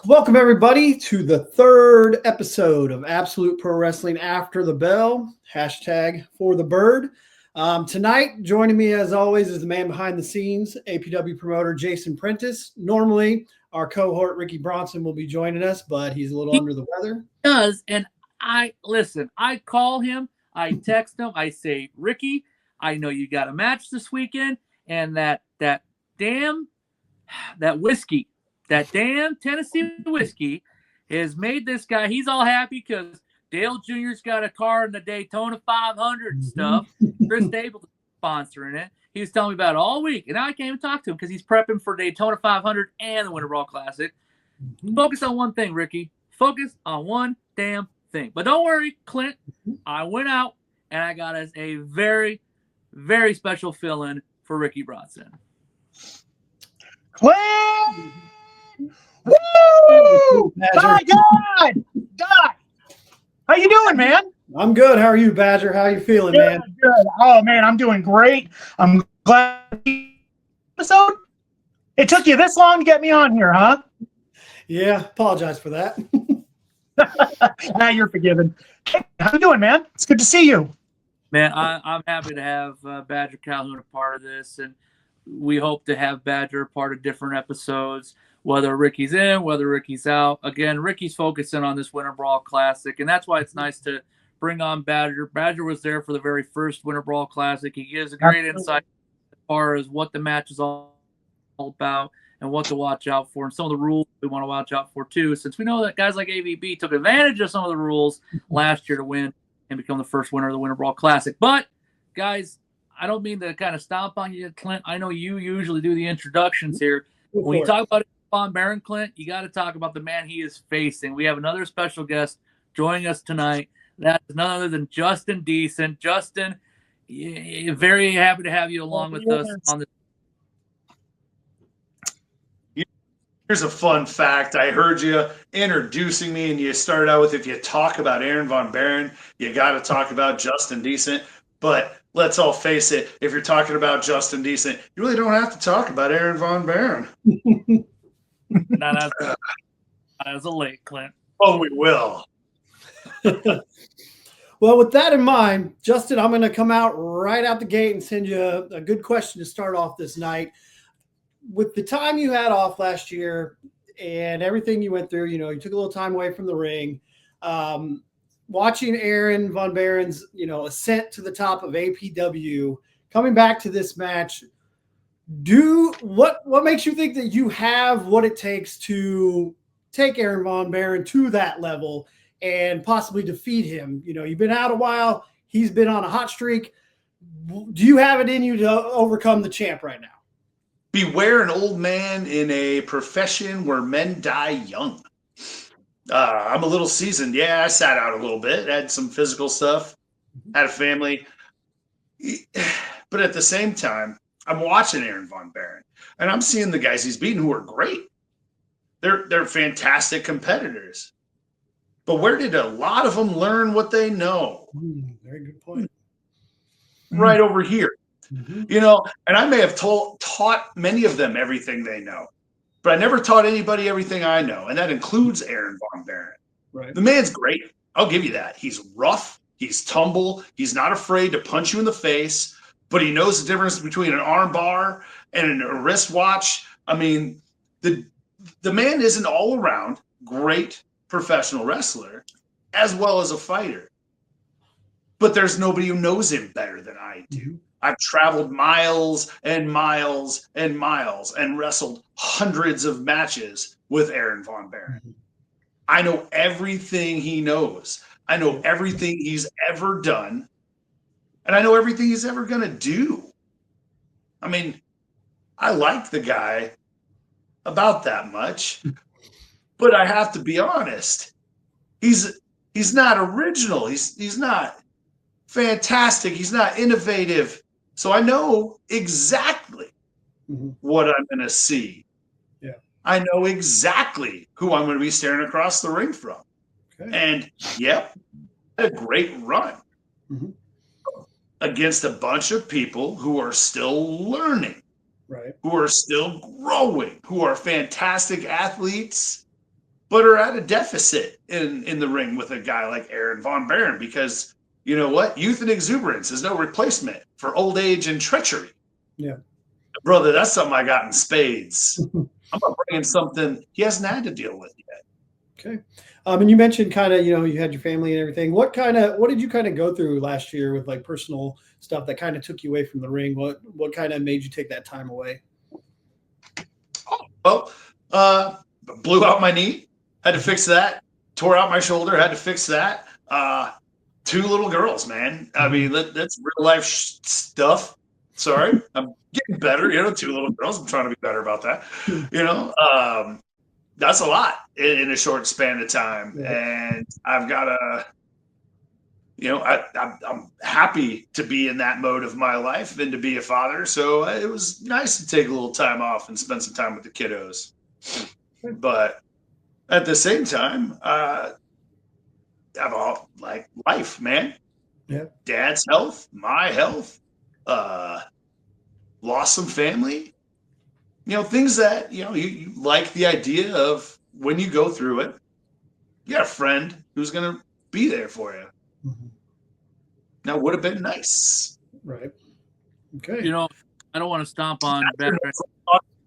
Welcome, everybody, to the third episode of Absolute Pro Wrestling After the Bell, hashtag for the bird. Tonight, joining me as always is the man behind the scenes, APW promoter Jason Prentice. Normally, our cohort Ricky Bronson will be joining us, but he's a little under the weather. Does, and I call him, I text him, I say, Ricky, I know you got a match this weekend, and that damn whiskey, that damn Tennessee whiskey has made this guy, he's all happy because Dale Jr.'s got a car in the Daytona 500 and stuff. Chris Stapleton's sponsoring it. He was telling me about it all week, and now I can't even talk to him because he's prepping for Daytona 500 and the Winter Brawl Classic. Focus on one thing, Ricky. Focus on one damn thing. But don't worry, Clint. I went out and I got us a very, very special fill-in for Ricky Bronson. Clint! Woo! My God! How you doing, man? I'm good. How are you, Badger? How are you feeling, man? Good. Oh, man, I'm doing great. I'm glad. Episode? It took you this long to get me on here, huh? Yeah, apologize for that. Nah, you're forgiven. Hey, how you doing, man? It's good to see you. Man, I'm happy to have Badger Calhoun a part of this, and we hope to have Badger a part of different episodes, whether Ricky's in, whether Ricky's out. Again, Ricky's focusing on this Winter Brawl Classic, and that's why it's nice to bring on Badger. Badger was there for the very first Winter Brawl Classic. He gives a great insight as far as what the match is all about and what to watch out for, and some of the rules we want to watch out for too, since we know that guys like AVB took advantage of some of the rules last year to win and become the first winner of the Winter Brawl Classic. But, guys, I don't mean to kind of stomp on you, Clint. I know you usually do the introductions here. When you talk about Von Baron, Clint, you got to talk about the man he is facing. We have another special guest joining us tonight. That is none other than Justin Decent. Justin, very happy to have you along with us on this. Here's a fun fact. I heard you introducing me, and you started out with, if you talk about Aaron Von Baron, you got to talk about Justin Decent. But let's all face it, if you're talking about Justin Decent, you really don't have to talk about Aaron Von Baron. Not as a late, Clint. Oh, we will. Well, with that in mind, Justin, I'm going to come out right out the gate and send you a good question to start off this night. With the time you had off last year and everything you went through, you took a little time away from the ring. Watching Aaron Von Baron's, ascent to the top of APW, coming back to this match, what makes you think that you have what it takes to take Aaron Von Baron to that level and possibly defeat him? You've been out a while. He's been on a hot streak. Do you have it in you to overcome the champ right now? Beware an old man in a profession where men die young. I'm a little seasoned. Yeah, I sat out a little bit, had some physical stuff, had a family. But at the same time, I'm watching Aaron Von Baron, and I'm seeing the guys he's beaten who are great. They're fantastic competitors. But where did a lot of them learn what they know? Very good point. Right over here. And I may have taught many of them everything they know, but I never taught anybody everything I know, and that includes Aaron Von Baron. Right. The man's great. I'll give you that. He's rough. He's tumble. He's not afraid to punch you in the face, but he knows the difference between an arm bar and a wristwatch. I mean, the man is an all-around great professional wrestler as well as a fighter, but there's nobody who knows him better than I do. Mm-hmm. I've traveled miles and miles and miles and wrestled hundreds of matches with Aaron Von Baron. Mm-hmm. I know everything he knows. I know everything he's ever done. And I know everything he's ever going to do. I mean, I like the guy about that much. But I have to be honest. He's not original. He's not fantastic. He's not innovative. So I know exactly what I'm going to see. Yeah. I know exactly who I'm going to be staring across the ring from. Okay. And, a great run against a bunch of people who are still learning, right? Who are still growing, who are fantastic athletes. but are at a deficit in the ring with a guy like Aaron Von Baron, because you know what? Youth and exuberance is no replacement for old age and treachery. Yeah. Brother, that's something I got in spades. I'm going to bring in something he hasn't had to deal with yet. Okay. And you mentioned kind of, you had your family and everything. What did you kind of go through last year with like personal stuff that kind of took you away from the ring? What kind of made you take that time away? Well, blew out my knee, had to fix that. Tore out my shoulder, had to fix that. 2 little girls, man. I mean, that's real life stuff. Sorry, I'm getting better. 2 little girls. I'm trying to be better about that. That's a lot in a short span of time, and I've got to. I'm happy to be in that mode of my life and to be a father. So it was nice to take a little time off and spend some time with the kiddos. But at the same time, I've all like life, man. Yeah. Dad's health, my health, lost some family. Things that you like the idea of when you go through it. You got a friend who's gonna be there for you. Mm-hmm. Now, would have been nice. Right. Okay. I don't want to stomp on better.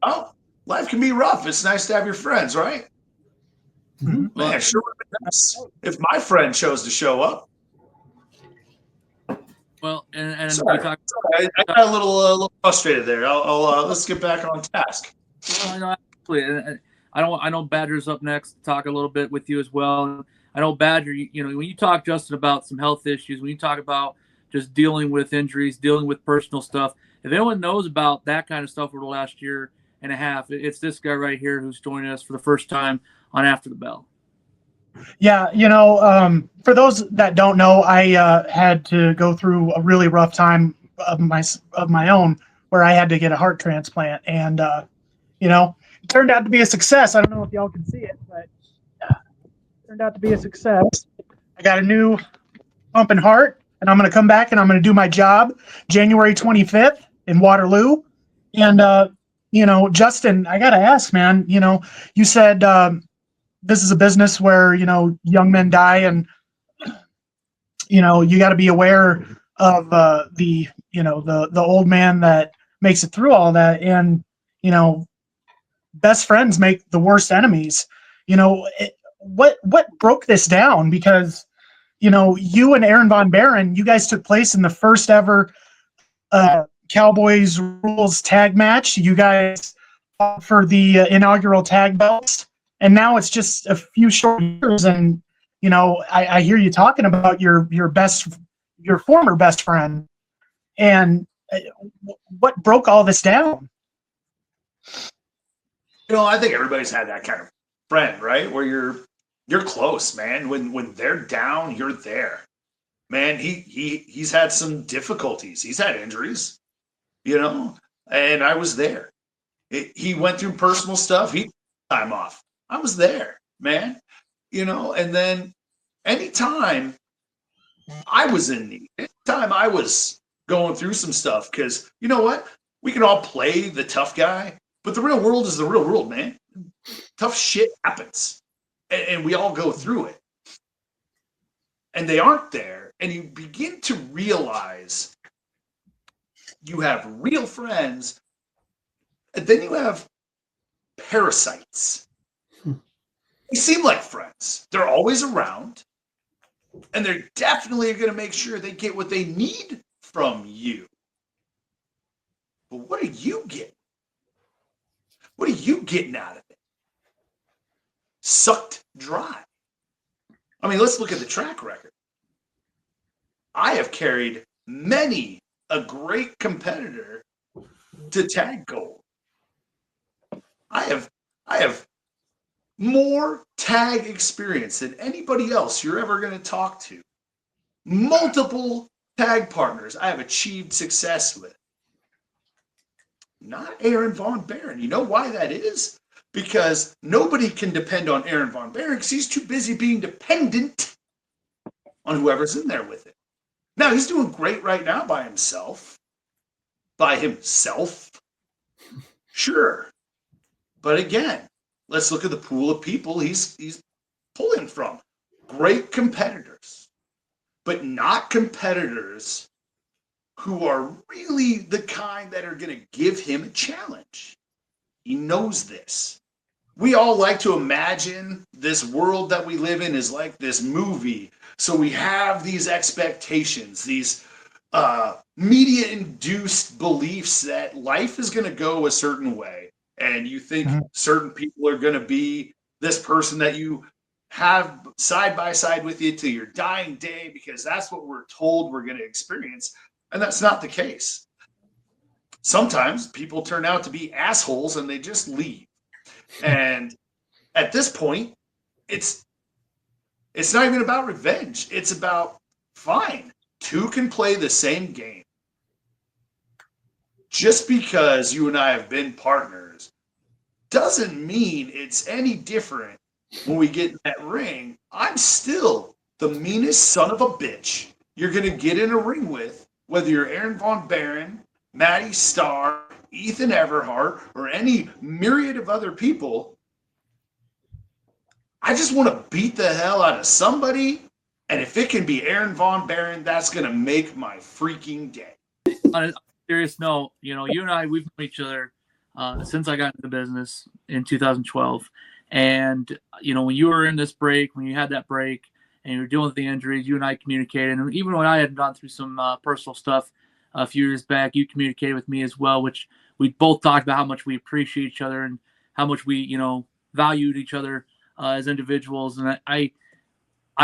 Oh, life can be rough. It's nice to have your friends, right? Mm-hmm. Man, it sure would have been nice if my friend chose to show up. Well, and Sorry. we talk. I got a little frustrated there. I'll let's get back on task. Well, absolutely. I know Badger's up next to talk a little bit with you as well. I know Badger, when you talk, Justin, about some health issues, when you talk about just dealing with injuries, dealing with personal stuff, if anyone knows about that kind of stuff over the last year and a half, it's this guy right here who's joining us for the first time on After the Bell. Yeah, for those that don't know, I had to go through a really rough time of my own where I had to get a heart transplant, and it turned out to be a success. I don't know if y'all can see it, but it turned out to be a success. I got a new pumping heart, and I'm going to come back and I'm going to do my job January 25th in Waterloo. And Justin, I got to ask, man. You said this is a business where young men die, and you got to be aware of the old man that makes it through all that, and best friends make the worst enemies. What broke this down? Because you and Aaron Von Baron, you guys took place in the first ever Cowboys Rules tag match. You guys fought for the inaugural tag belts. And now it's just a few short years, and I hear you talking about your former best friend, and what broke all this down? I think everybody's had that kind of friend, right? Where you're close, man. When they're down, you're there, man. He's had some difficulties. He's had injuries, and I was there. He went through personal stuff. He took time off. I was there, man, and then anytime I was in need, anytime I was going through some stuff, because you know what? We can all play the tough guy, but the real world is the real world, man. Tough shit happens, and we all go through it. And they aren't there, and you begin to realize you have real friends, and then you have parasites. They seem like friends. They're always around, and they're definitely going to make sure they get what they need from you. But what are you getting? What are you getting out of it? Sucked dry. I mean, let's look at the track record. I have carried many a great competitor to tag gold. I have more tag experience than anybody else you're ever going to talk to. Multiple tag partners I have achieved success with. Not Aaron Von Baron. You know why that is? Because nobody can depend on Aaron Von Baron because he's too busy being dependent on whoever's in there with him. Now, he's doing great right now by himself. By himself? Sure. But again, let's look at the pool of people he's pulling from. Great competitors, but not competitors who are really the kind that are going to give him a challenge. He knows this. We all like to imagine this world that we live in is like this movie. So we have these expectations, these media-induced beliefs that life is going to go a certain way. And you think certain people are going to be this person that you have side by side with you till your dying day, because that's what we're told we're going to experience. And that's not the case. Sometimes people turn out to be assholes and they just leave. And at this point, it's not even about revenge. It's about, fine, two can play the same game. Just because you and I have been partners doesn't mean it's any different when we get in that ring. I'm still the meanest son of a bitch you're going to get in a ring with, whether you're Aaron Von Buren, Matty Starr, Ethan Everhart, or any myriad of other people. I just want to beat the hell out of somebody, and if it can be Aaron Von Buren, that's going to make my freaking day. On a serious note, you and I, we've known each other since I got into the business in 2012. And, when you were in this break, when you had that break and you were dealing with the injuries, you and I communicated. And even when I had gone through some personal stuff a few years back, you communicated with me as well, which we both talked about how much we appreciate each other and how much we, valued each other as individuals. And I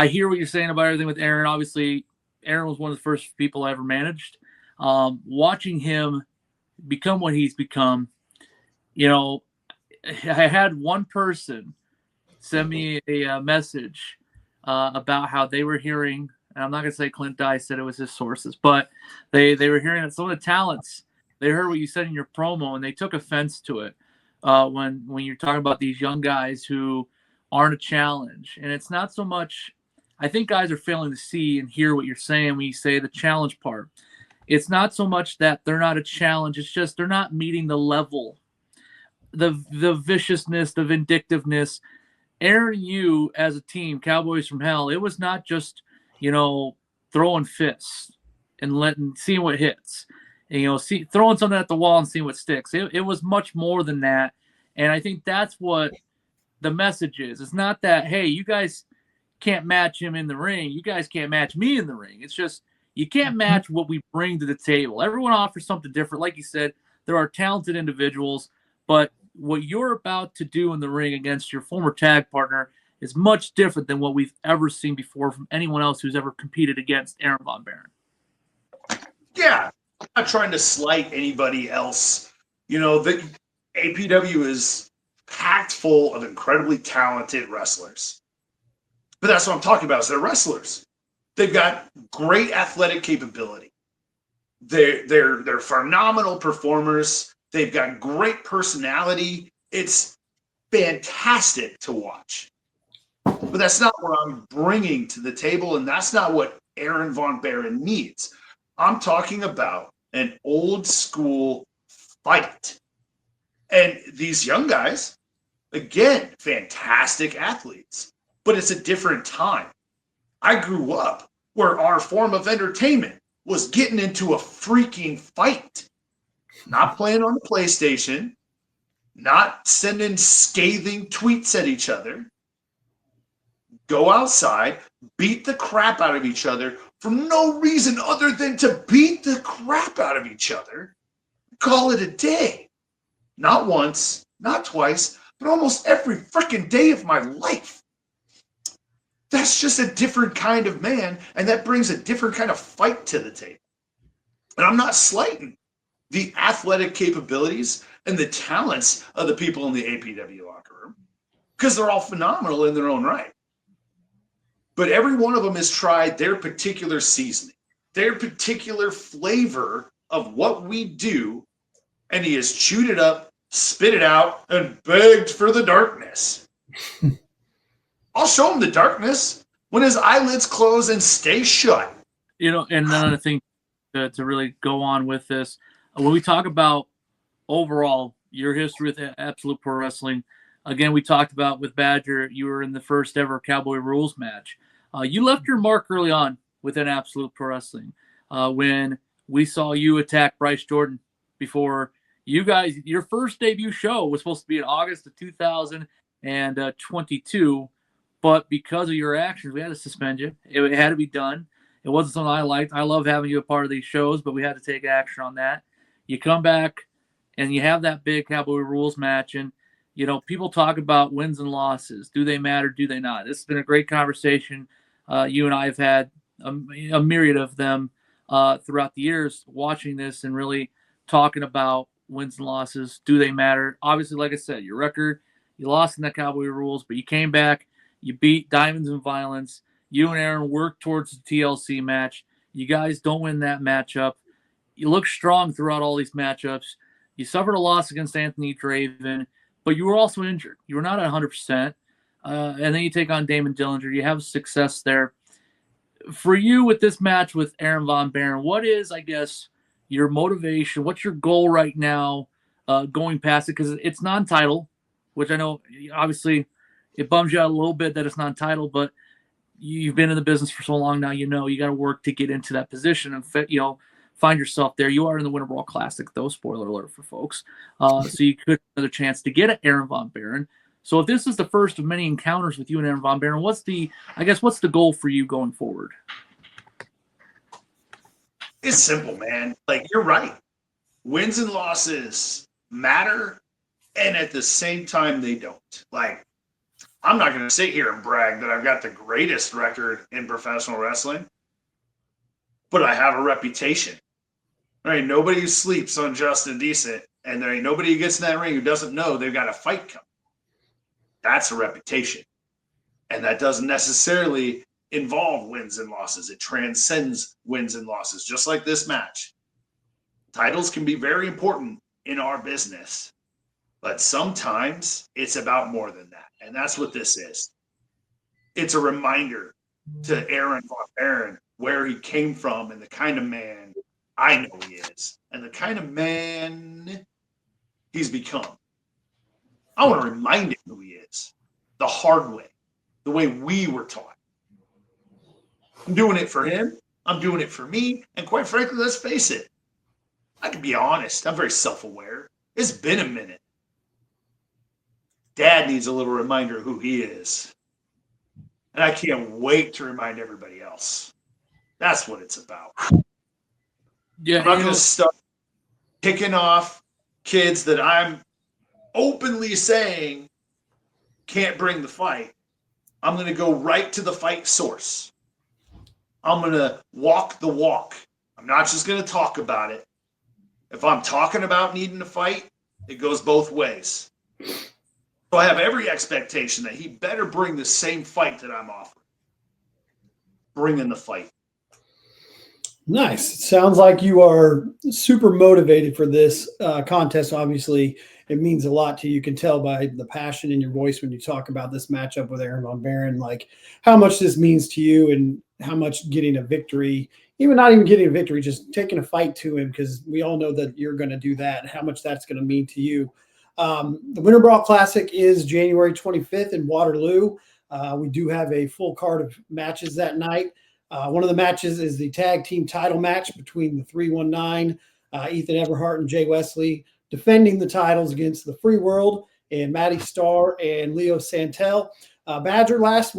hear what you're saying about everything with Aaron. Obviously, Aaron was one of the first people I ever managed. Watching him become what he's become, I had one person send me a message about how they were hearing, and I'm not going to say Clint Dye said it was his sources, but they were hearing that some of the talents, they heard what you said in your promo, and they took offense to it when you're talking about these young guys who aren't a challenge. And it's not so much, I think guys are failing to see and hear what you're saying when you say the challenge part. It's not so much that they're not a challenge, it's just they're not meeting the level, the viciousness, the vindictiveness. Aaron and you as a team, Cowboys from Hell, it was not just, throwing fists and seeing what hits. And, throwing something at the wall and seeing what sticks. It was much more than that. And I think that's what the message is. It's not that, hey, you guys can't match him in the ring. You guys can't match me in the ring. It's just you can't match what we bring to the table. Everyone offers something different. Like you said, there are talented individuals, but what you're about to do in the ring against your former tag partner is much different than what we've ever seen before from anyone else who's ever competed against Aaron Von Buren. Yeah, I'm not trying to slight anybody else. The APW is packed full of incredibly talented wrestlers. But that's what I'm talking about, is they're wrestlers. They've got great athletic capability. They're phenomenal performers. They've got great personality. It's fantastic to watch. But that's not what I'm bringing to the table, and that's not what Aaron Von Buren needs. I'm talking about an old school fight. And these young guys, again, fantastic athletes, but it's a different time. I grew up where our form of entertainment was getting into a freaking fight. Not playing on the PlayStation, not sending scathing tweets at each other. Go outside, beat the crap out of each other for no reason other than to beat the crap out of each other. Call it a day. Not once, not twice, but almost every freaking day of my life. That's just a different kind of man, and that brings a different kind of fight to the table. And I'm not slighting the athletic capabilities and the talents of the people in the APW locker room, because they're all phenomenal in their own right. But every one of them has tried their particular seasoning, their particular flavor of what we do, and he has chewed it up, spit it out, and begged for the darkness. I'll show him the darkness when his eyelids close and stay shut. And another thing to really go on with this, when we talk about overall your history with Absolute Pro Wrestling, again, we talked about with Badger, you were in the first ever Cowboy Rules match. You left your mark early on within Absolute Pro Wrestling when we saw you attack Bryce Jordan before you guys. Your first debut show was supposed to be in August of 2022, but because of your actions, we had to suspend you. It had to be done. It wasn't something I liked. I love having you a part of these shows, but we had to take action on that. You come back and you have that big Cowboy Rules match, and people talk about wins and losses. Do they matter? Do they not? This has been a great conversation. You and I have had a myriad of them throughout the years, watching this and really talking about wins and losses. Do they matter? Obviously, like I said, your record, you lost in the Cowboy Rules, but you came back, you beat Diamonds and Violence. You and Aaron worked towards the TLC match. You guys don't win that matchup. You look strong throughout all these matchups. You suffered a loss against Anthony Draven, but you were also injured. You were not at 100%. And then you take on Damon Dillinger. You have success there. For you with this match with Aaron Von Baron, what is, I guess, your motivation? What's your goal right now going past it? Because it's non-title, which I know, obviously, it bums you out a little bit that it's non-title, but you've been in the business for so long now, you got to work to get into that position and find yourself there. You are in the Winter Brawl Classic, though, spoiler alert for folks. So you could have another chance to get at Aaron Von Baron. So if this is the first of many encounters with you and Aaron Von Baron, what's the goal for you going forward? It's simple, man. Like, you're right. Wins and losses matter, and at the same time, they don't. Like, I'm not going to sit here and brag that I've got the greatest record in professional wrestling, but I have a reputation. There ain't nobody who sleeps on Just and Decent, and there ain't nobody who gets in that ring who doesn't know they've got a fight coming. That's a reputation. And that doesn't necessarily involve wins and losses. It transcends wins and losses, just like this match. Titles can be very important in our business, but sometimes it's about more than that. And that's what this is. It's a reminder to Aaron Von Baron where he came from and the kind of man I know he is and the kind of man he's become. I want to remind him who he is, the hard way, the way we were taught. I'm doing it for him. I'm doing it for me. And quite frankly, let's face it, I can be honest. I'm very self-aware. It's been a minute. Dad needs a little reminder of who he is. And I can't wait to remind everybody else. That's what it's about. Yeah, I'm not going to start picking off kids that I'm openly saying can't bring the fight. I'm going to go right to the fight source. I'm going to walk the walk. I'm not just going to talk about it. If I'm talking about needing to fight, it goes both ways. So I have every expectation that he better bring the same fight that I'm offering. Bring in the fight. Nice. Sounds like you are super motivated for this contest. Obviously, it means a lot to you. You can tell by the passion in your voice when you talk about this matchup with Aaron Von Baron, like how much this means to you and how much getting a victory, even not even getting a victory, just taking a fight to him, because we all know that you're going to do that and how much that's going to mean to you. The Winter Brawl Classic is January 25th in Waterloo. We do have a full card of matches that night. One of the matches is the tag team title match between the 319, Ethan Everhart and Jay Wesley, defending the titles against the Free World and Matty Starr and Leo Santel. Badger, last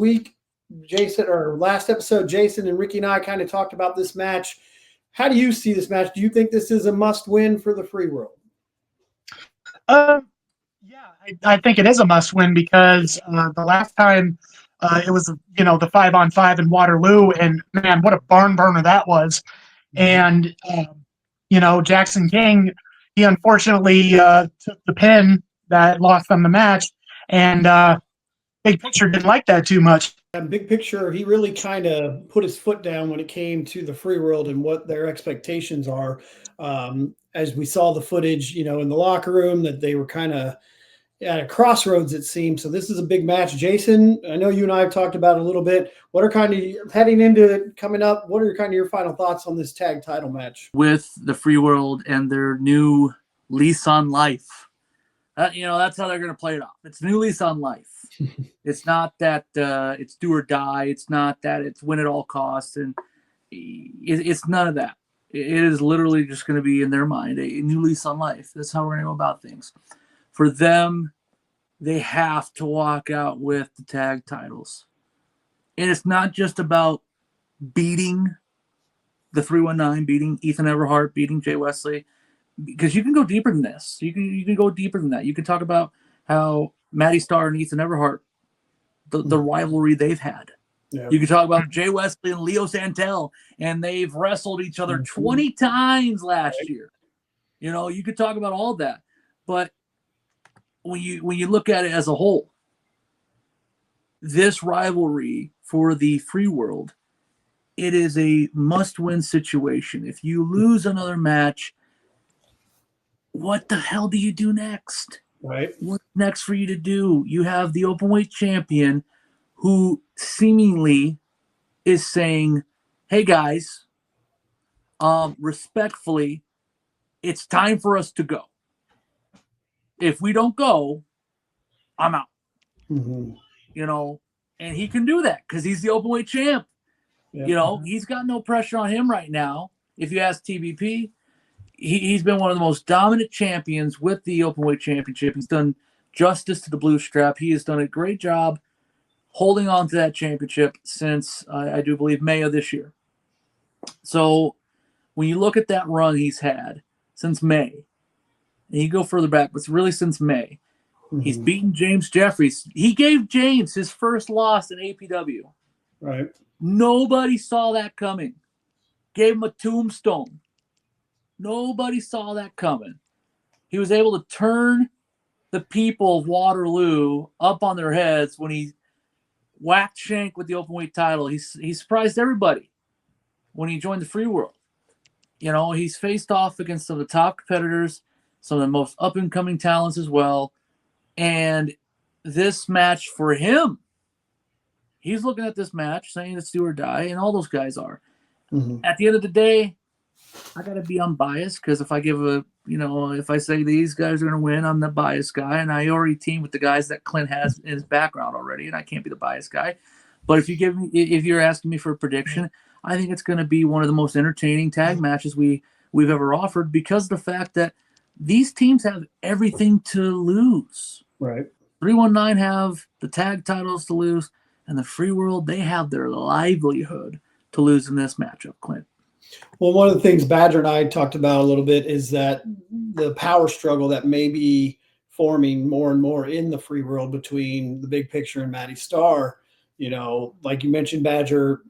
episode, Jason and Ricky and I kind of talked about this match. How do you see this match? Do you think this is a must win for the Free World? Yeah, I think it is a must win because the last time it was, the 5-on-5 in Waterloo, and man, what a barn burner that was. And, Jackson King, he unfortunately took the pin that lost them the match, and Big Picture didn't like that too much. Big Picture, he really kind of put his foot down when it came to the Free World and what their expectations are. As we saw the footage, in the locker room, that they were kind of at a crossroads, it seemed. So this is a big match. Jason, I know you and I have talked about it a little bit. What are kind of heading into it coming up? What are kind of your final thoughts on this tag title match? With the Free World and their new lease on life. That's how they're going to play it off. It's new lease on life. It's not that it's do or die. It's not that it's win at all costs, and it's none of that. It is literally just going to be in their mind a new lease on life. That's how we're going to go about things. For them, they have to walk out with the tag titles, and it's not just about beating the 319, beating Ethan Everhart, beating Jay Wesley, because you can go deeper than this. You can go deeper than that. You can talk about how Matty Starr and Ethan Everhart, the rivalry they've had. Yeah. You can talk about Jay Wesley and Leo Santel, and they've wrestled each other 20 times last year. You could talk about all that, but when you look at it as a whole, this rivalry for the free world, it is a must-win situation. If you lose another match, what the hell do you do next? Right. What's next for you to do? You have the openweight champion who seemingly is saying, hey guys, respectfully, it's time for us to go. If we don't go, I'm out. Mm-hmm. And he can do that because he's the openweight champ. Yeah. He's got no pressure on him right now. If you ask TBP, he's been one of the most dominant champions with the openweight championship. He's done justice to the blue strap. He has done a great job holding on to that championship since, I do believe, May of this year. So when you look at that run he's had since May, and you go further back, but it's really since May, he's beaten James Jeffries. He gave James his first loss in APW. Right. Nobody saw that coming. Gave him a tombstone. Nobody saw that coming. He was able to turn the people of Waterloo up on their heads when he whacked Shank with the openweight title. He surprised everybody when he joined the free world. He's faced off against some of the top competitors, some of the most up-and-coming talents as well. And this match for him, he's looking at this match saying it's do or die, and all those guys are. Mm-hmm. At the end of the day, I got to be unbiased because if I if I say these guys are going to win, I'm the biased guy, and I already team with the guys that Clint has in his background already, and I can't be the biased guy. But if you're asking me for a prediction, I think it's going to be one of the most entertaining tag matches we've ever offered because of the fact that these teams have everything to lose. Right. 319 have the tag titles to lose, and the free world, they have their livelihood to lose in this matchup, Clint. Well, one of the things Badger and I talked about a little bit is that the power struggle that may be forming more and more in the free world between the Big Picture and Matty Starr. Like you mentioned, Badger,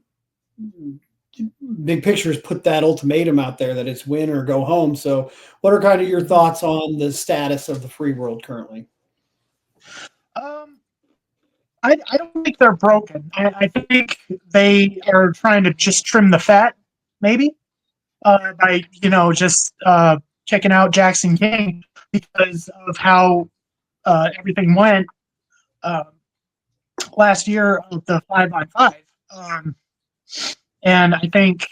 Big Picture's put that ultimatum out there that it's win or go home. So what are kind of your thoughts on the status of the free world currently? I don't think they're broken. I think they are trying to just trim the fat, maybe, by just checking out Jackson King because of how everything went last year of the 5x5. And I think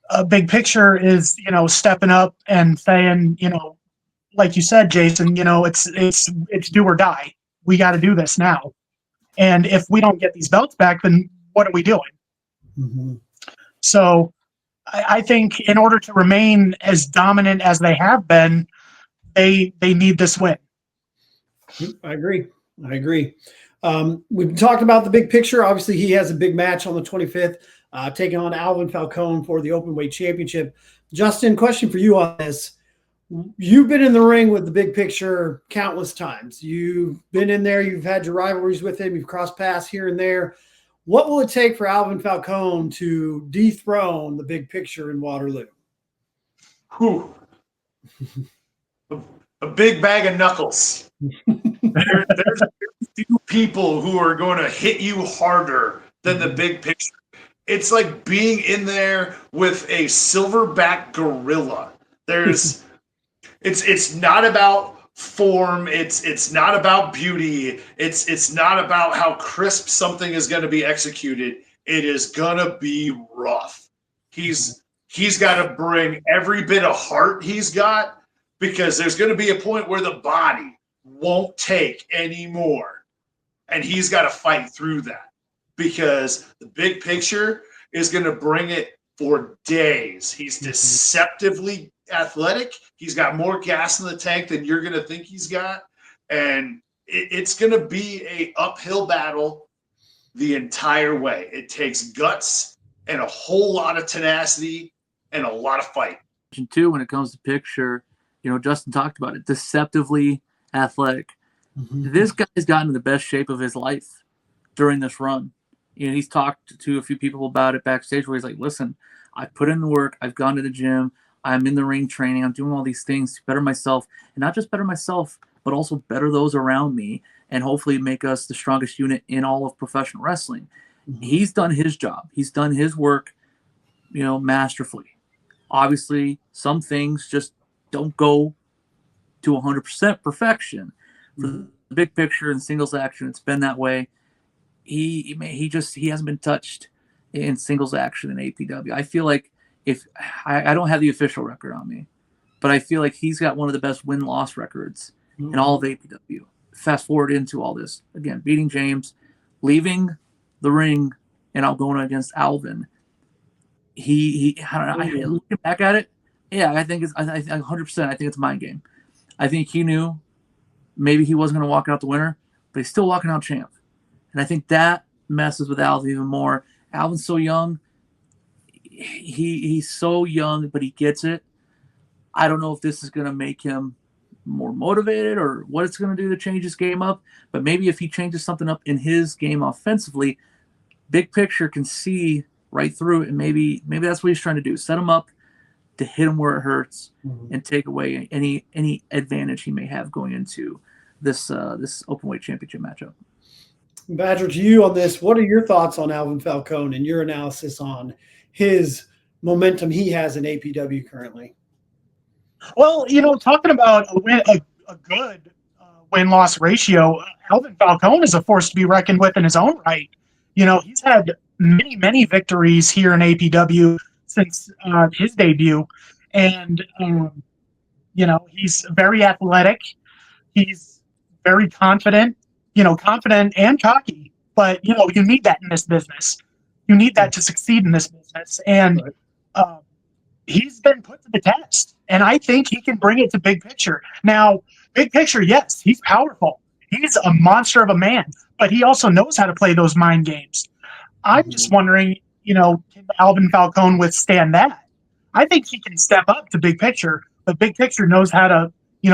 a Big Picture is stepping up and saying like you said, Jason, it's do or die. We got to do this now. And if we don't get these belts back, then what are we doing? Mm-hmm. So I think in order to remain as dominant as they have been, they need this win. I agree. We've talked about the Big Picture. Obviously, he has a big match on the 25th, taking on Alvin Falcone for the Openweight Championship. Justin, question for you on this. You've been in the ring with the Big Picture countless times. You've been in there. You've had your rivalries with him. You've crossed paths here and there. What will it take for Alvin Falcone to dethrone the Big Picture in Waterloo? Whew. A big bag of knuckles. There's few people who are going to hit you harder than the Big Picture. It's like being in there with a silverback gorilla. It's not about form. It's not about beauty. It's not about how crisp something is going to be executed. It is going to be rough. He's got to bring every bit of heart he's got because there's going to be a point where the body won't take anymore. And he's got to fight through that because the big picture is going to bring it for days. He's deceptively athletic. He's got more gas in the tank than you're going to think he's got. And it's going to be a uphill battle the entire way. It takes guts and a whole lot of tenacity and a lot of fight. Too, when it comes to picture, Justin talked about it, deceptively athletic. This guy's gotten in the best shape of his life during this run. He's talked to a few people about it backstage where he's like, listen, I put in the work. I've gone to the gym. I'm in the ring training. I'm doing all these things to better myself, and not just better myself, but also better those around me and hopefully make us the strongest unit in all of professional wrestling. He's done his job. He's done his work, masterfully. Obviously, some things just don't go to 100% perfection. For the big picture and singles action, it's been that way. He hasn't been touched in singles action in APW. I feel like if I don't have the official record on me, but I feel like he's got one of the best win-loss records in all of APW. Fast forward into all this again, beating James, leaving the ring, and Algona against Alvin. I don't know. Looking back at it, yeah, I think it's 100%. I think it's a mind game. I think he knew maybe he wasn't going to walk out the winner, but he's still walking out champ. And I think that messes with Alvin even more. Alvin's so young. He's so young, but he gets it. I don't know if this is going to make him more motivated or what it's going to do to change his game up. But maybe if he changes something up in his game offensively, big picture can see right through it. And maybe that's what he's trying to do. Set him up to hit him where it hurts and take away any advantage he may have going into this openweight championship matchup. Badger, to you on this, what are your thoughts on Alvin Falcone and your analysis on his momentum he has in APW currently? Well, talking about a good win-loss ratio, Alvin Falcone is a force to be reckoned with in his own right. He's had many, many victories here in APW since his debut. And, he's very athletic. He's very confident, confident and cocky. But, you need that in this business. You need that to succeed in this business. And he's been put to the test. And I think he can bring it to big picture. Now, big picture, yes, he's powerful. He's a monster of a man. But he also knows how to play those mind games. I'm just wondering, can Alvin Falcone withstand that? I think he can step up to big picture, but big picture knows how to,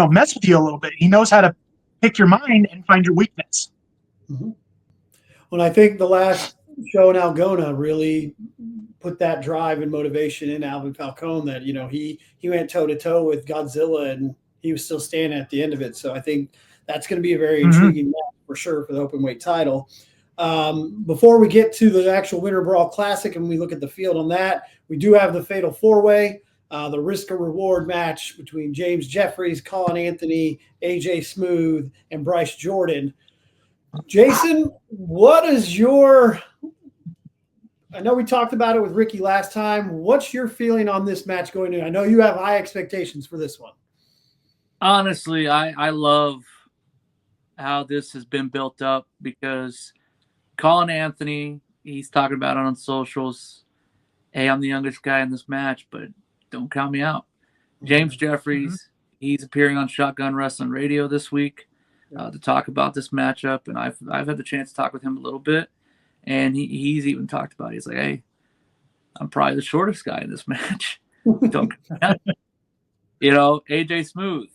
mess with you a little bit. He knows how to pick your mind and find your weakness. Well, I think the last show in Algona really put that drive and motivation in Alvin Falcone that, he went toe-to-toe with Godzilla and he was still standing at the end of it. So I think that's going to be a very intriguing match for sure for the openweight title. Before we get to the actual Winter Brawl Classic and we look at the field on that, we do have the Fatal 4-Way, the risk and reward match between James Jeffries, Colin Anthony, AJ Smooth, and Bryce Jordan. Jason, what is I know we talked about it with Ricky last time. What's your feeling on this match going in? I know you have high expectations for this one. Honestly, I love how this has been built up because Colin Anthony, he's talking about it on socials. Hey, I'm the youngest guy in this match, but don't count me out. James Jeffries, he's appearing on Shotgun Wrestling Radio this week to talk about this matchup, and I've had the chance to talk with him a little bit, and he's even talked about it. He's like, hey, I'm probably the shortest guy in this match. Don't count me out. AJ Smooth,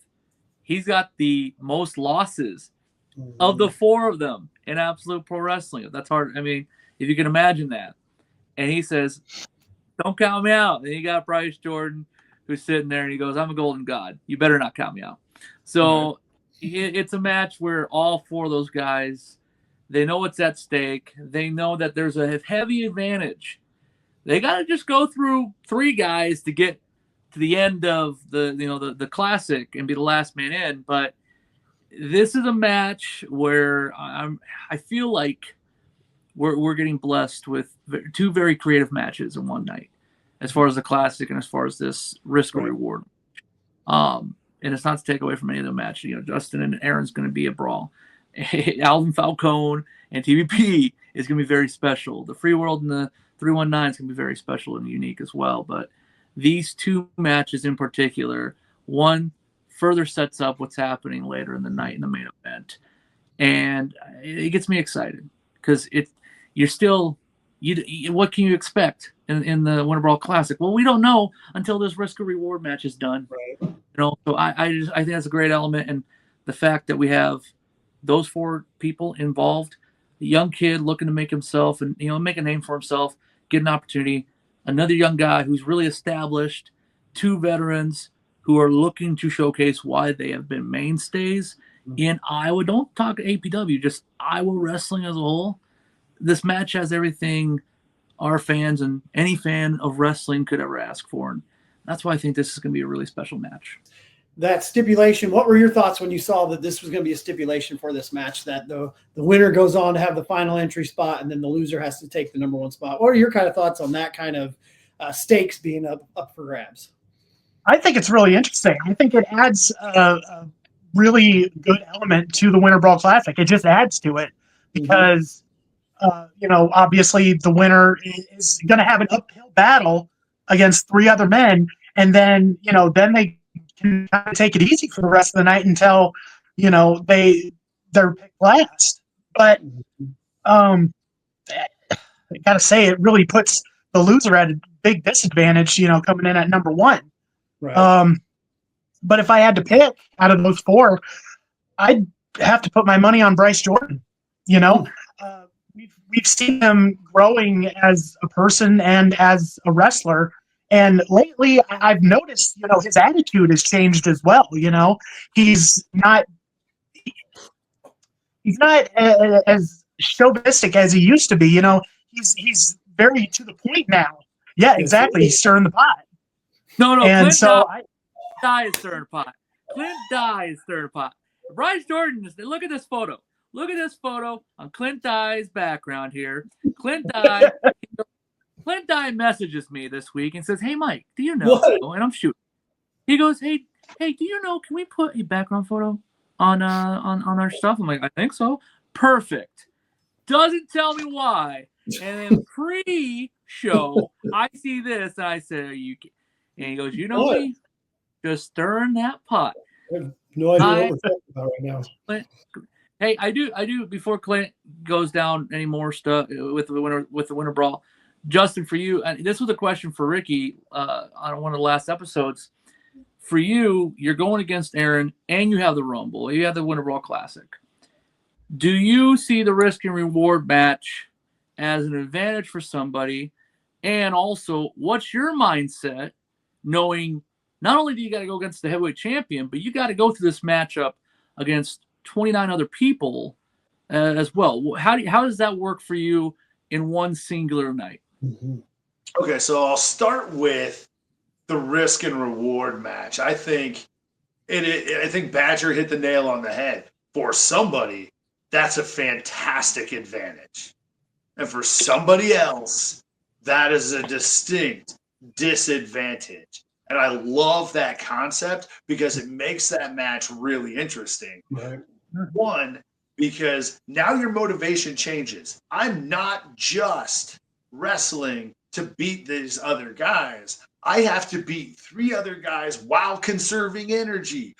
he's got the most losses of the four of them in Absolute Pro Wrestling. That's hard. I mean, if you can imagine that. And he says, don't count me out. And you got Bryce Jordan who's sitting there and he goes, I'm a golden god. You better not count me out. So it's a match where all four of those guys, they know what's at stake. They know that there's a heavy advantage. They got to just go through three guys to get to the end of the classic and be the last man in. But this is a match where I feel like we're getting blessed with two very creative matches in one night, as far as the classic and as far as this risk and reward. and it's not to take away from any of the match. Justin and Aaron's going to be a brawl. Alvin Falcone and TVP is going to be very special. The Free World and the 319 is going to be very special and unique as well. But these two matches in particular, one further sets up what's happening later in the night in the main event. And it gets me excited because what can you expect in the Winter Brawl Classic? Well, we don't know until this risk or reward match is done. Right. So I think that's a great element, and the fact that we have those 4 people involved, a young kid looking to make himself and make a name for himself, get an opportunity, another young guy who's really established, 2 veterans who are looking to showcase why they have been mainstays in Iowa. Don't talk APW, just Iowa wrestling as a whole. This match has everything our fans and any fan of wrestling could ever ask for. And that's why I think this is going to be a really special match. That stipulation, what were your thoughts when you saw that this was going to be a stipulation for this match, that the winner goes on to have the final entry spot and then the loser has to take the number 1 spot? What are your kind of thoughts on that kind of stakes being up for grabs? I think it's really interesting. I think it adds a really good element to the Winter Brawl Classic. It just adds to it because, obviously the winner is going to have an uphill battle against 3 other men. And then, then they can kind of take it easy for the rest of the night until, they're picked last. But I got to say, it really puts the loser at a big disadvantage, coming in at number 1. Right. But if I had to pick out of those 4, I'd have to put my money on Bryce Jordan. We've seen him growing as a person and as a wrestler, and lately I've noticed, his attitude has changed as well. He's not as chauvinistic as he used to be. He's very to the point now. Yeah, exactly. He's stirring the pot. No, and Clint so Dye is stirring the pot. Clint Dye is stirring the pot. Bryce Jordan, look at this photo. Look at this photo on Clint Dye's background here. Clint Dye messages me this week and says, "Hey, Mike, do you know?" What? And I'm shooting. He goes, "Hey, do you know? Can we put a background photo on our stuff?" I'm like, "I think so." Perfect. Doesn't tell me why. And then pre-show, I see this and I say, "Are you?" And he goes, "You know What? me, just stirring that pot." I have no idea what we're talking about right now. Clint, hey, I do. Before Clint goes down any more stuff with the winter brawl, Justin, for you, and this was a question for Ricky on one of the last episodes. For you, you're going against Aaron, and you have the Rumble. You have the Winter Brawl Classic. Do you see the risk and reward match as an advantage for somebody? And also, what's your mindset, knowing not only do you got to go against the heavyweight champion, but you got to go through this matchup against 29 other people as well. How does that work for you in one singular night? Okay, so I'll start with the risk and reward match. I think I think Badger hit the nail on the head. For somebody, that's a fantastic advantage. And for somebody else, that is a distinct disadvantage. And I love that concept because it makes that match really interesting. Right. One, because now your motivation changes. I'm not just wrestling to beat these other guys. I have to beat 3 other guys while conserving energy.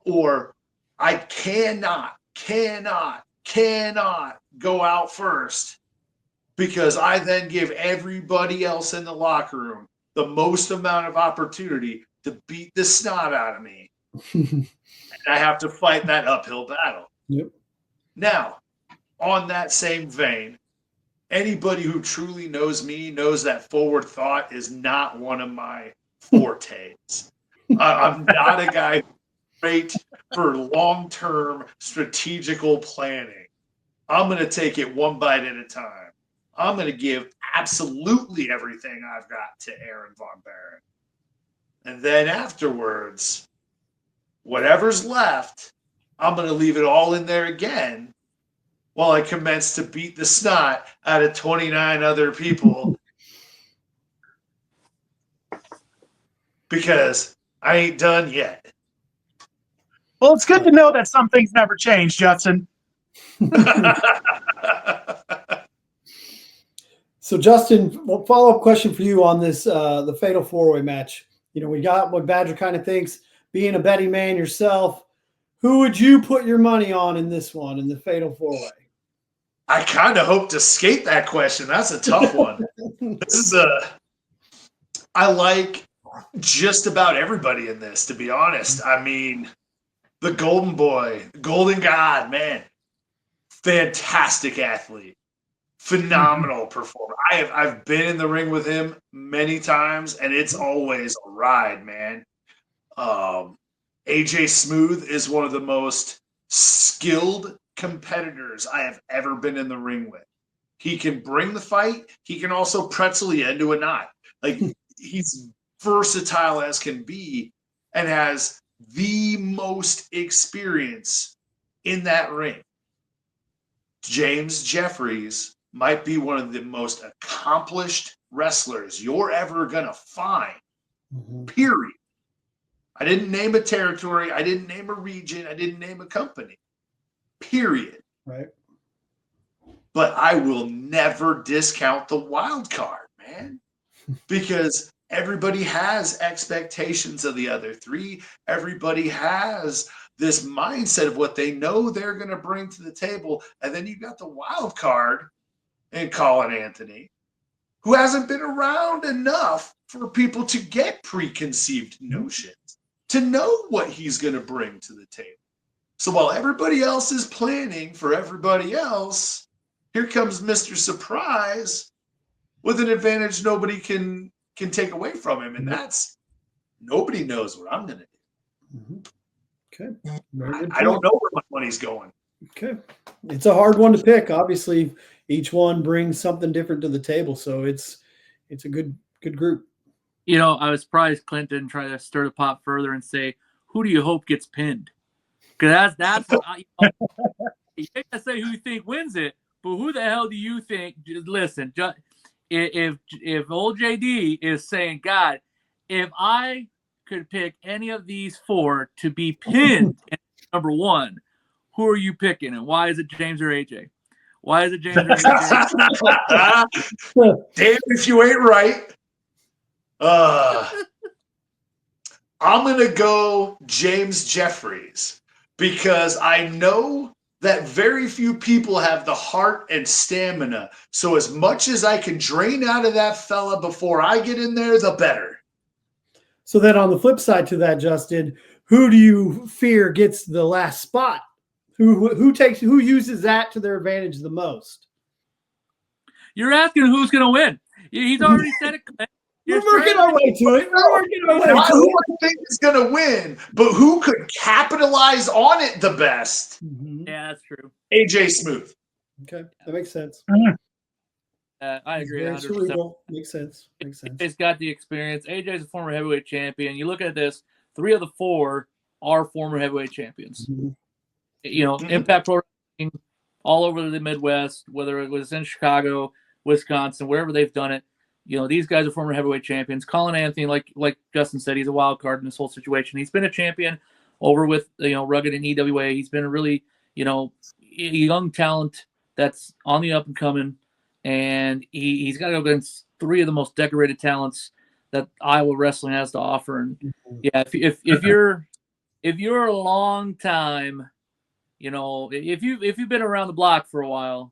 Or I cannot go out first, because I then give everybody else in the locker room the most amount of opportunity to beat the snot out of me. And I have to fight that uphill battle. Yep. Now, on that same vein, anybody who truly knows me knows that forward thought is not one of my fortes. I'm not a guy who's great for long-term strategical planning. I'm going to take it one bite at a time. I'm going to give absolutely everything I've got to Aaron Von Baron. And then afterwards, whatever's left, I'm going to leave it all in there again while I commence to beat the snot out of 29 other people. Because I ain't done yet. Well, it's good to know that some things never change, Justin. So, Justin, follow-up question for you on this the Fatal 4-Way match. We got what Badger kind of thinks. Being a betting man yourself, who would you put your money on in this one, in the Fatal 4-Way? I kind of hope to skate that question. That's a tough one. I like just about everybody in this, to be honest. I mean, the Golden Boy, Golden God, man, fantastic athlete, phenomenal performer. I've been in the ring with him many times, and it's always a ride, man. AJ Smooth is one of the most skilled competitors I have ever been in the ring with. He can bring the fight. He can also pretzel you into a knot. Like, he's versatile as can be and has the most experience in that ring. James Jeffries might be one of the most accomplished wrestlers you're ever going to find, period. I didn't name a territory. I didn't name a region. I didn't name a company, period. Right. But I will never discount the wild card, man, because everybody has expectations of the other three. Everybody has this mindset of what they know they're going to bring to the table. And then you've got the wild card in Colin Anthony, who hasn't been around enough for people to get preconceived notions, to know what he's going to bring to the table. So while everybody else is planning for everybody else, here comes Mr. Surprise with an advantage nobody can take away from him. And that's, nobody knows what I'm going to do. Okay. I don't know where my money's going. Okay. It's a hard one to pick. Obviously, each one brings something different to the table. So it's a good group. I was surprised Clint didn't try to stir the pot further and say, who do you hope gets pinned? Because that's you can't say who you think wins it, but who the hell do you think? Listen, if old JD is saying, God, if I could pick any of these four to be pinned number one, who are you picking? And why is it James or AJ? Why is it James or AJ? Damn if you ain't right. I'm going to go James Jeffries because I know that very few people have the heart and stamina. So as much as I can drain out of that fella before I get in there, the better. So then on the flip side to that, Justin, who do you fear gets the last spot? Who uses that to their advantage the most? You're asking who's going to win. He's already said it. We're working our way to it. Not who I think is going to win, but who could capitalize on it the best. Yeah, that's true. AJ Smooth. Okay, that makes sense. I agree. 100%. Makes sense. AJ's got the experience. AJ's a former heavyweight champion. You look at this, 3 of the 4 are former heavyweight champions. Impact Pro Wrestling all over the Midwest, whether it was in Chicago, Wisconsin, wherever they've done it. These guys are former heavyweight champions. Colin Anthony, like Justin said, he's a wild card in this whole situation. He's been a champion over with Rugged and EWA. He's been a really young talent that's on the up and coming, and he's got to go against 3 of the most decorated talents that Iowa wrestling has to offer. And yeah, if you're a long time, if you've been around the block for a while,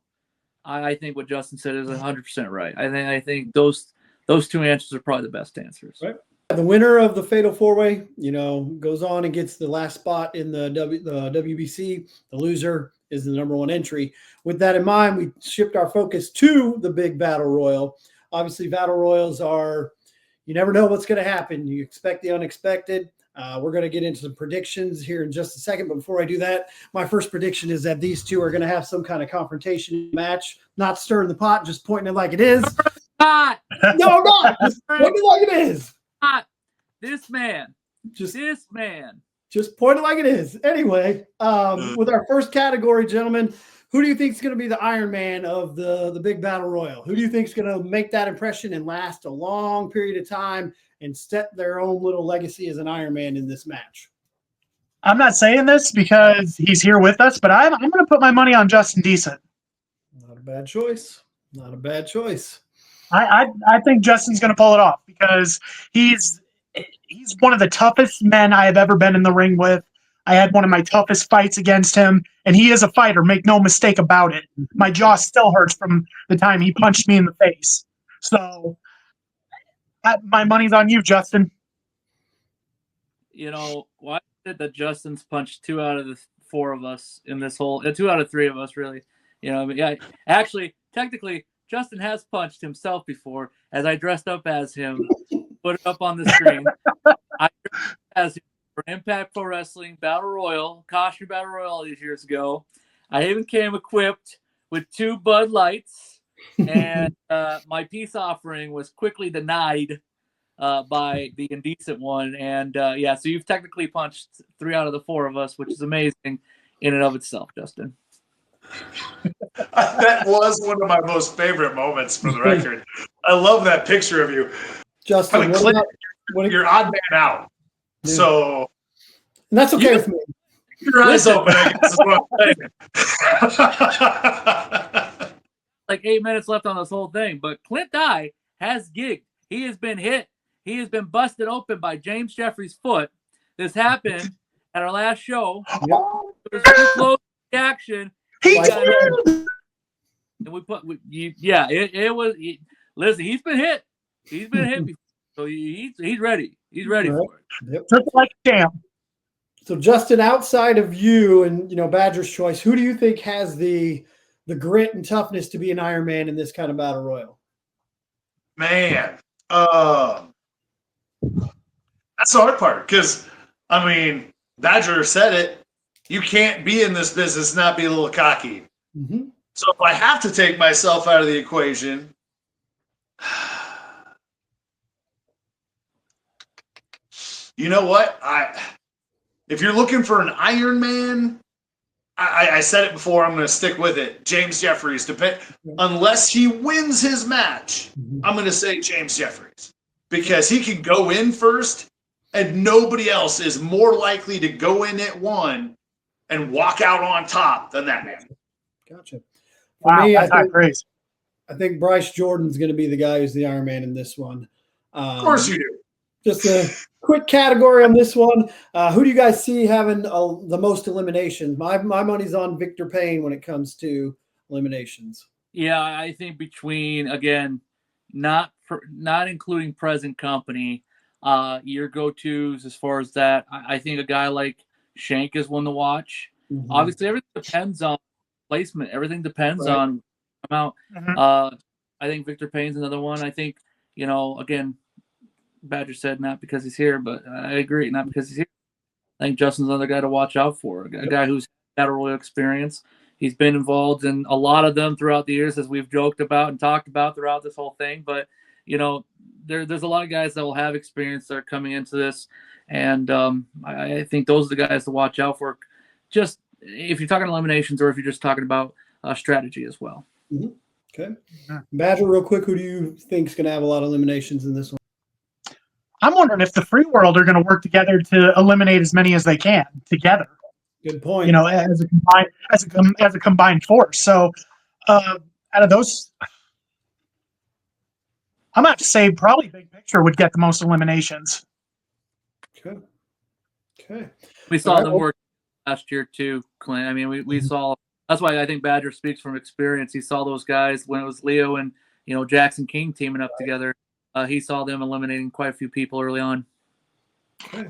I think what Justin said is 100% right. I think those 2 answers are probably the best answers. Right. The winner of the Fatal 4-Way, goes on and gets the last spot in the WBC. The loser is the number 1 entry. With that in mind, we shift our focus to the big Battle Royal. Obviously, Battle Royals you never know what's going to happen. You expect the unexpected. We're going to get into some predictions here in just a second. But before I do that, my first prediction is that these 2 are going to have some kind of confrontation match, not stirring the pot, just pointing it like it is. No, I'm not. Just pointing it like it is. This man. Just point it like it is. Anyway, with our first category, gentlemen, who do you think is going to be the Iron Man of the big Battle Royal? Who do you think is going to make that impression and last a long period of time and set their own little legacy as an Iron Man in this match? I'm not saying this because he's here with us, but I'm going to put my money on Justin Decent. Not a bad choice. Not a bad choice. I think Justin's going to pull it off because he's one of the toughest men I have ever been in the ring with. I had one of my toughest fights against him, and he is a fighter. Make no mistake about it. My jaw still hurts from the time he punched me in the face. So my money's on you, Justin. You know, why is it that Justin's punched 2 out of the 4 of us in this whole, 2 out of 3 of us, really? You know, yeah, actually, technically, Justin has punched himself before, as I dressed up as him, put it up on the screen. I dressed as him for Impact Pro Wrestling Battle Royal, costume Battle Royal all these years ago. I even came equipped with 2 Bud Lights, and my peace offering was quickly denied by the indecent one. And yeah, so you've technically punched 3 out of the 4 of us, which is amazing in and of itself, Justin. That was one of my most favorite moments, for the record. I love that picture of you. Justin, I mean, Clint, you're odd man out. Dude. So And that's okay with me. keep your eyes open, I guess is what I'm saying. Like 8 minutes left on this whole thing, but Clint Dye has gigged. He has been hit. He has been busted open by James Jeffrey's foot. This happened at our last show. Yep. It was too close to the action. And we put, it was. Listen, he's been hit. He's been hit before, so he's ready. He's ready for it. Yep. Took it like a champ. So Justin, outside of you and Badger's choice, who do you think has the grit and toughness to be an Iron Man in this kind of battle royal? Man, that's the hard part because, I mean, Badger said it. You can't be in this business and not be a little cocky. Mm-hmm. So if I have to take myself out of the equation, you know what? If you're looking for an Iron Man, I said it before, I'm going to stick with it. James Jeffries. Unless he wins his match, I'm going to say James Jeffries. Because he can go in first, and nobody else is more likely to go in at 1 and walk out on top than that man. Gotcha. Wow, that's high praise. I think Bryce Jordan's going to be the guy who's the Iron Man in this one. Of course you do. Just a quick category on this one. Who do you guys see having the most eliminations? My money's on Victor Payne when it comes to eliminations. Yeah, I think between, again, not including present company, your go-tos as far as that, I think a guy like Shank is one to watch. Mm-hmm. Obviously, everything depends on placement. Everything depends on amount. Mm-hmm. I think Victor Payne's another one. I think, again, Badger said not because he's here, but I agree, not because he's here. I think Justin's another guy to watch out for, a guy who's battle royal experience. He's been involved in a lot of them throughout the years, as we've joked about and talked about throughout this whole thing. But, there's a lot of guys that will have experience that are coming into this. And I think those are the guys to watch out for, just if you're talking eliminations or if you're just talking about strategy as well. Mm-hmm. Okay. Badger, real quick, who do you think is going to have a lot of eliminations in this one? I'm wondering if the Free World are going to work together to eliminate as many as they can together. Good point. As a combined force. So, out of those, I'm going to have to say probably Big Picture would get the most eliminations. Okay. We saw them work last year too, Clint. I mean, we saw. That's why I think Badger speaks from experience. He saw those guys when it was Leo and Jackson King teaming up together. He saw them eliminating quite a few people early on. Okay.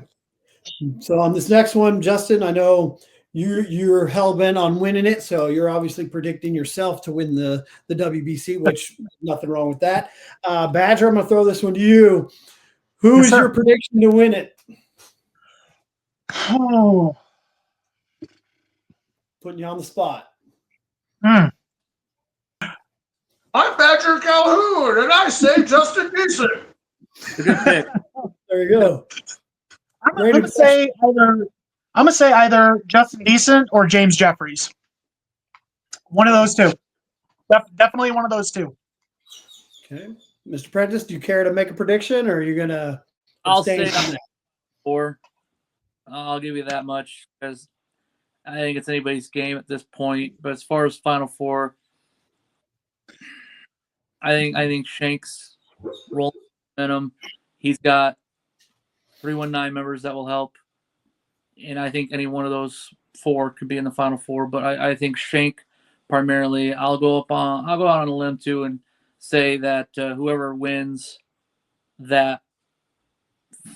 So on this next one, Justin, I know you're hell-bent on winning it, so you're obviously predicting yourself to win the WBC, which nothing wrong with that. Badger, I'm going to throw this one to you. Who is your prediction to win it? Oh. Putting you on the spot. I'm Badger Calhoun, and I say Justin Decent. Good pick. There you go. I'm gonna say either Justin Decent or James Jeffries. One of those two. Definitely one of those two. Okay, Mr. Prentice, do you care to make a prediction, or are you gonna? I'll say or I'll give you that much because I think it's anybody's game at this point. But as far as Final Four, I think Shank's rolling momentum. He's got 319 members that will help, and I think any one of those four could be in the Final Four. But I think Shank primarily. I'll go out on a limb too and say that whoever wins that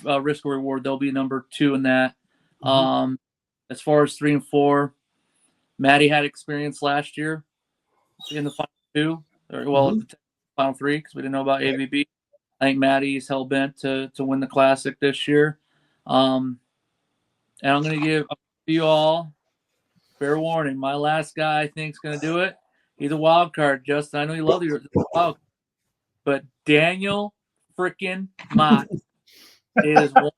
risk reward, they'll be number 2 in that. Mm-hmm. As far as 3 and 4, Maddie had experience last year in the Final 2, or the Final 3 because we didn't know about AVB. I think Maddie's hell bent to win the Classic this year. And I'm going to give you all fair warning. My last guy I think is going to do it. He's a wild card, Justin. I know you love your wild card, but Daniel freaking Mott is one.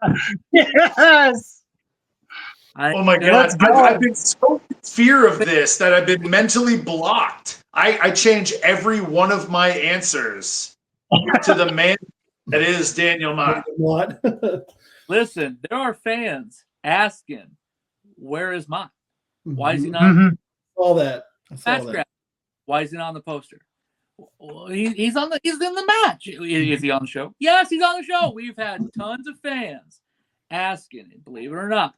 Yes. Oh my God. I've been so in fear of this that I've been mentally blocked. I change every one of my answers to the man that is Daniel Mott. What? Listen, there are fans asking, where is Mott? Why is he not? Mm-hmm. I saw that. Why is he not on the poster? Well, he's in the match. Is he on the show? Yes, he's on the show. We've had tons of fans asking, believe it or not,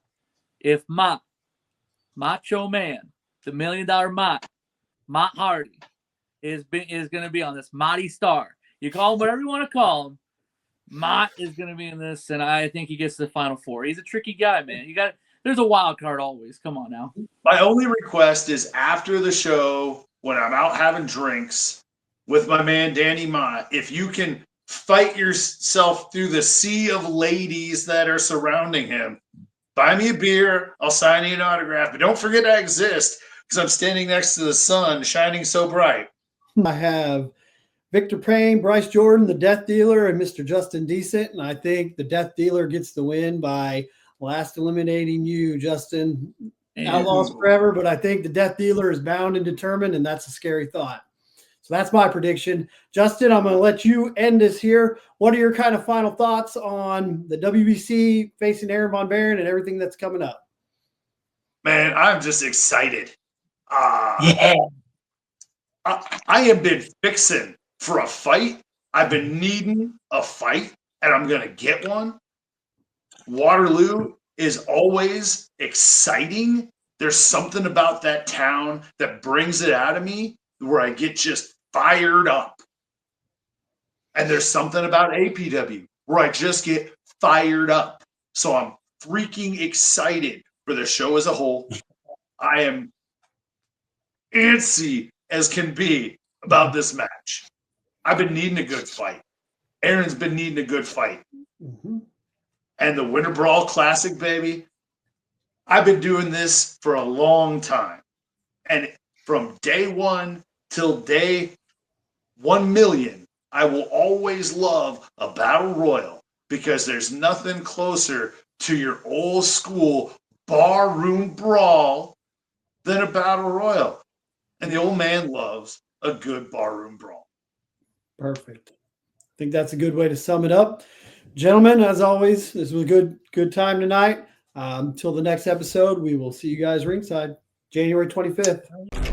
if Macho Man, the $1 million Mott Hardy, is going to be on this. Motty Star. You call him whatever you want to call him. Mott is going to be in this, and I think he gets to the Final Four. He's a tricky guy, man. There's a wild card always. Come on now. My only request is after the show, when I'm out having drinks with my man Danny Mott, if you can fight yourself through the sea of ladies that are surrounding him, buy me a beer, I'll sign you an autograph, but don't forget I exist because I'm standing next to the sun shining so bright. I have Victor Payne, Bryce Jordan, the Death Dealer, and Mr. Justin Decent, and I think the Death Dealer gets the win by last eliminating you, Justin. Outlaws forever, but I think the Death Dealer is bound and determined, and that's a scary thought. So that's my prediction. Justin, I'm going to let you end this here. What are your kind of final thoughts on the WBC facing Aaron Von Baron and everything that's coming up? Man, I'm just excited. Yeah. I have been fixing for a fight. I've been needing a fight, and I'm going to get one. Waterloo is always exciting. There's something about that town that brings it out of me where I get just fired up. And there's something about APW where I just get fired up. So I'm freaking excited for the show as a whole. I am antsy as can be about this match. I've been needing a good fight. Aaron's been needing a good fight. Mm-hmm. And the Winter Brawl Classic, baby, I've been doing this for a long time. And from day one till day 1 million, I will always love a battle royal because there's nothing closer to your old school barroom brawl than a battle royal. And the old man loves a good barroom brawl. Perfect. I think that's a good way to sum it up. Gentlemen, as always, this was a good time tonight. Until the next episode, we will see you guys ringside, January 25th.